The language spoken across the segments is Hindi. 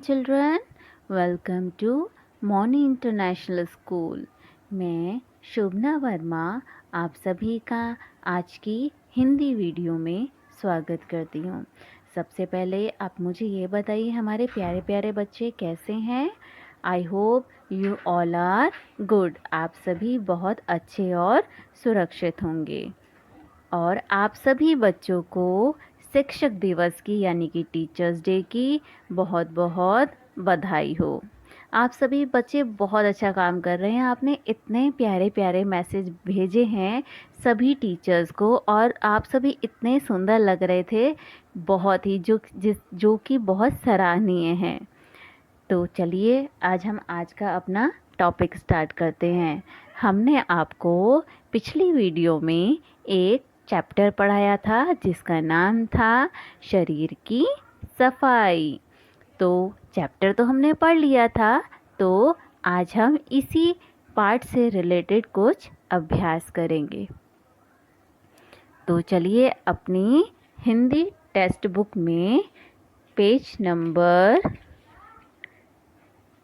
children, welcome to Mauni international school. मैं शोभना वर्मा आप सभी का आज की हिंदी वीडियो में स्वागत करती हूँ। सबसे पहले आप मुझे ये बताइए हमारे प्यारे प्यारे बच्चे कैसे हैं। I hope you all are good. आप सभी बहुत अच्छे और सुरक्षित होंगे और आप सभी बच्चों को शिक्षक दिवस की यानी कि टीचर्स डे की बहुत बहुत बधाई हो। आप सभी बच्चे बहुत अच्छा काम कर रहे हैं। आपने इतने प्यारे प्यारे मैसेज भेजे हैं सभी टीचर्स को और आप सभी इतने सुंदर लग रहे थे, बहुत ही जो कि बहुत सराहनीय हैं। तो चलिए आज का अपना टॉपिक स्टार्ट करते हैं। हमने आपको पिछली वीडियो में एक चैप्टर पढ़ाया था जिसका नाम था शरीर की सफाई। तो चैप्टर तो हमने पढ़ लिया था, तो आज हम इसी पार्ट से रिलेटेड कुछ अभ्यास करेंगे। तो चलिए अपनी हिंदी टेक्स्ट बुक में पेज नंबर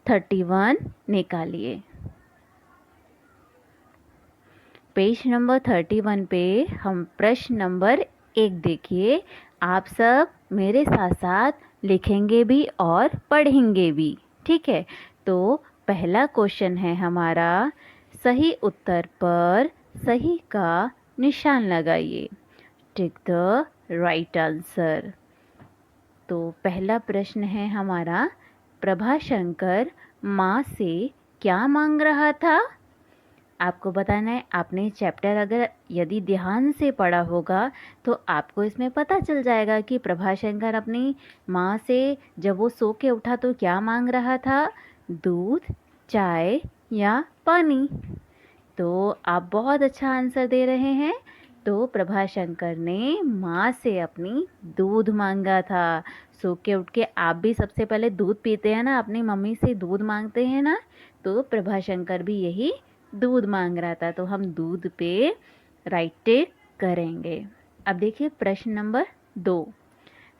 31 निकालिए। पेज नंबर 31 पे हम प्रश्न नंबर 1 देखिए। आप सब मेरे साथ साथ लिखेंगे भी और पढ़ेंगे भी, ठीक है। तो पहला क्वेश्चन है हमारा, सही उत्तर पर सही का निशान लगाइए। Tick the right answer. तो पहला प्रश्न है हमारा, प्रभाशंकर माँ से क्या मांग रहा था। आपको बताना है। आपने चैप्टर अगर यदि ध्यान से पढ़ा होगा तो आपको इसमें पता चल जाएगा कि प्रभाशंकर अपनी माँ से जब वो सो के उठा तो क्या मांग रहा था, दूध, चाय या पानी। तो आप बहुत अच्छा आंसर दे रहे हैं। तो प्रभाशंकर ने माँ से अपनी दूध मांगा था। सो के उठ के आप भी सबसे पहले दूध पीते हैं ना, अपनी मम्मी से दूध मांगते हैं ना, तो प्रभाशंकर भी यही दूध मांग रहा था। तो हम दूध पे राइट टिक करेंगे। अब देखिए प्रश्न नंबर 2,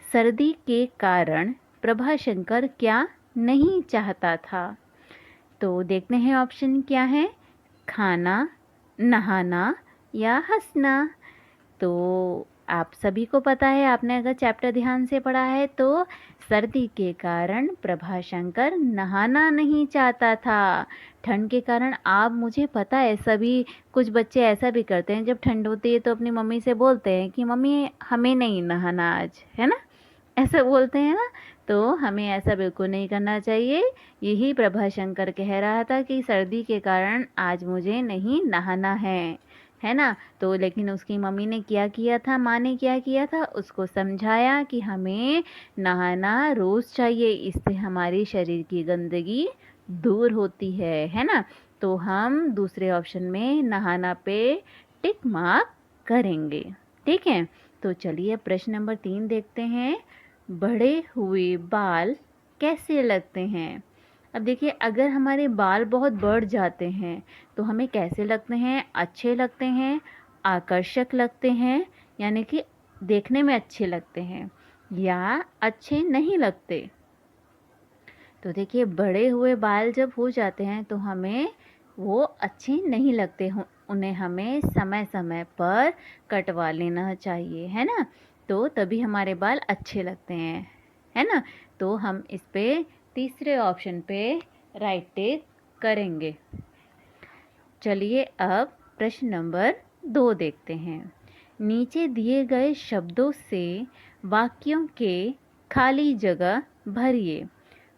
सर्दी के कारण प्रभाशंकर क्या नहीं चाहता था। तो देखते हैं ऑप्शन क्या है, खाना, नहाना या हंसना। तो आप सभी को पता है, आपने अगर चैप्टर ध्यान से पढ़ा है तो सर्दी के कारण प्रभाशंकर नहाना नहीं चाहता था। ठंड के कारण आप, मुझे पता है सभी कुछ बच्चे ऐसा भी करते हैं, जब ठंड होती है तो अपनी मम्मी से बोलते हैं कि मम्मी हमें नहीं नहाना आज, है ना, ऐसा बोलते हैं ना। तो हमें ऐसा बिल्कुल नहीं करना चाहिए। यही प्रभाशंकर कह रहा था कि सर्दी के कारण आज मुझे नहीं नहाना है ना। तो लेकिन उसकी मम्मी ने क्या किया था, माँ ने क्या किया था, उसको समझाया कि हमें नहाना रोज़ चाहिए, इससे हमारी शरीर की गंदगी दूर होती है ना। तो हम दूसरे ऑप्शन में नहाना पे टिक मार्क करेंगे, ठीक है। तो चलिए प्रश्न नंबर 3 देखते हैं, बढ़े हुए बाल कैसे लगते हैं। अब देखिए, अगर हमारे बाल बहुत बढ़ जाते हैं तो हमें कैसे लगते हैं, अच्छे लगते हैं, आकर्षक लगते हैं, यानी कि देखने में अच्छे लगते हैं, या अच्छे नहीं लगते। तो देखिए, बड़े हुए बाल जब हो जाते हैं तो हमें वो अच्छे नहीं लगते, उन्हें हमें समय समय पर कटवा लेना चाहिए, है ना। तो तभी हमारे बाल अच्छे लगते हैं, है ना। तो हम इस पे तीसरे ऑप्शन पे राइट टिक करेंगे। चलिए अब प्रश्न नंबर 2 देखते हैं। नीचे दिए गए शब्दों से वाक्यों के खाली जगह भरिए।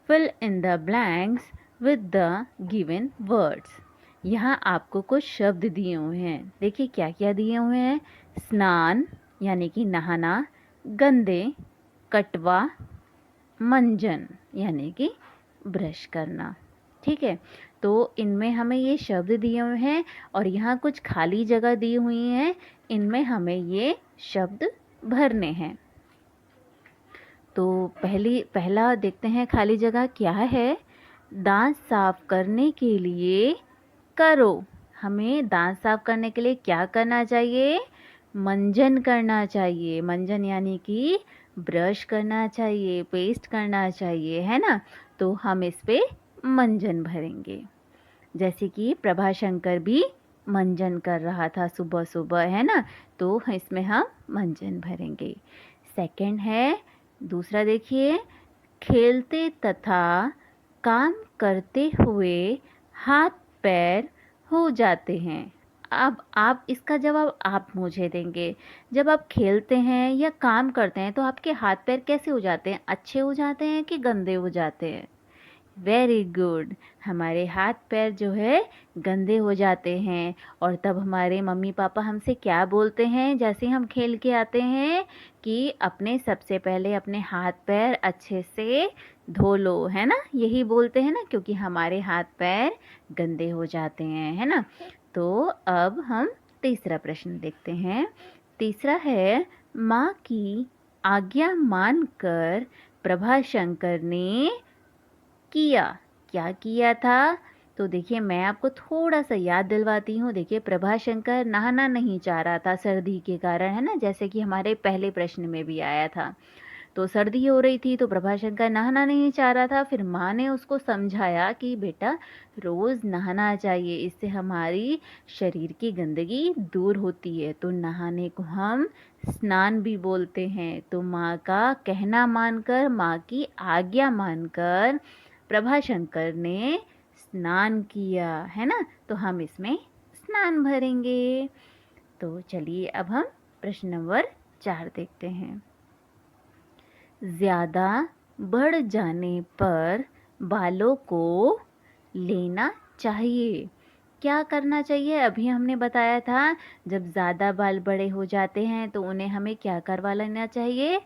Fill in the blanks with the given words. यहाँ आपको कुछ शब्द दिए हुए हैं। देखिए क्या क्या दिए हुए हैं, स्नान यानी कि नहाना, गंदे, कटवा, मंजन यानी कि ब्रश करना, ठीक है। तो इनमें हमें ये शब्द दिए हुए हैं और यहाँ कुछ खाली जगह दी हुई हैं, इनमें हमें ये शब्द भरने हैं। तो पहला देखते हैं खाली जगह क्या है, दांत साफ करने के लिए करो। हमें दांत साफ करने के लिए क्या करना चाहिए, मंजन करना चाहिए। मंजन यानी कि ब्रश करना चाहिए, पेस्ट करना चाहिए, है ना। तो हम इस पे मंजन भरेंगे। जैसे कि प्रभाशंकर भी मंजन कर रहा था सुबह सुबह, है ना, तो इसमें हम मंजन भरेंगे। सेकंड है, दूसरा देखिए, खेलते तथा काम करते हुए हाथ पैर हो जाते हैं। अब आप इसका जवाब आप मुझे देंगे। जब आप खेलते हैं या काम करते हैं तो आपके हाथ पैर कैसे हो जाते हैं? अच्छे हो जाते हैं कि गंदे हो जाते हैं? Very good. हमारे हाथ पैर जो है गंदे हो जाते हैं और तब हमारे मम्मी पापा हमसे क्या बोलते हैं जैसे हम खेल के आते हैं कि अपने सबसे पहले अपने हाथ पैर अच्छे से धो लो, है ना, यही बोलते हैं ना, क्योंकि हमारे हाथ पैर गंदे हो जाते हैं, है ना। तो अब हम तीसरा प्रश्न देखते हैं। तीसरा है, माँ की आज्ञा मानकर प्रभाशंकर ने किया। क्या किया था? तो देखिए मैं आपको थोड़ा सा याद दिलवाती हूँ। देखिए प्रभाशंकर नहाना नहीं चाह रहा था सर्दी के कारण, है ना, जैसे कि हमारे पहले प्रश्न में भी आया था। तो सर्दी हो रही थी तो प्रभाशंकर नहाना नहीं चाह रहा था। फिर माँ ने उसको समझाया कि बेटा रोज़ नहाना चाहिए, इससे हमारी शरीर की गंदगी दूर होती है। तो नहाने को हम स्नान भी बोलते हैं। तो माँ का कहना मानकर, माँ की आज्ञा मानकर प्रभाशंकर ने स्नान किया, है ना, तो हम इसमें स्नान भरेंगे। तो चलिए अब हम प्रश्न नंबर 4 देखते हैं। ज़्यादा बढ़ जाने पर बालों को लेना चाहिए। क्या करना चाहिए? अभी हमने बताया था, जब ज़्यादा बाल बड़े हो जाते हैं तो उन्हें हमें क्या करवा लेना चाहिए?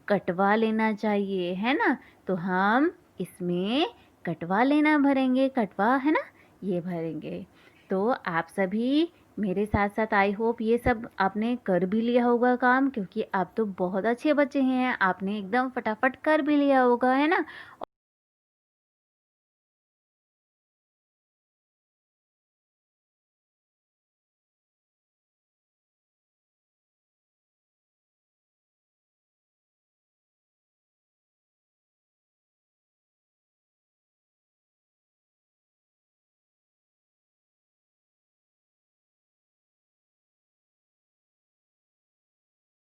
कटवा लेना चाहिए, है ना। तो हम इसमें कटवा लेना भरेंगे, कटवा, है ना, ये भरेंगे। तो आप सभी मेरे साथ साथ आई होप ये सब आपने कर भी लिया होगा काम, क्योंकि आप तो बहुत अच्छे बच्चे हैं, आपने एकदम फटाफट कर भी लिया होगा, है ना।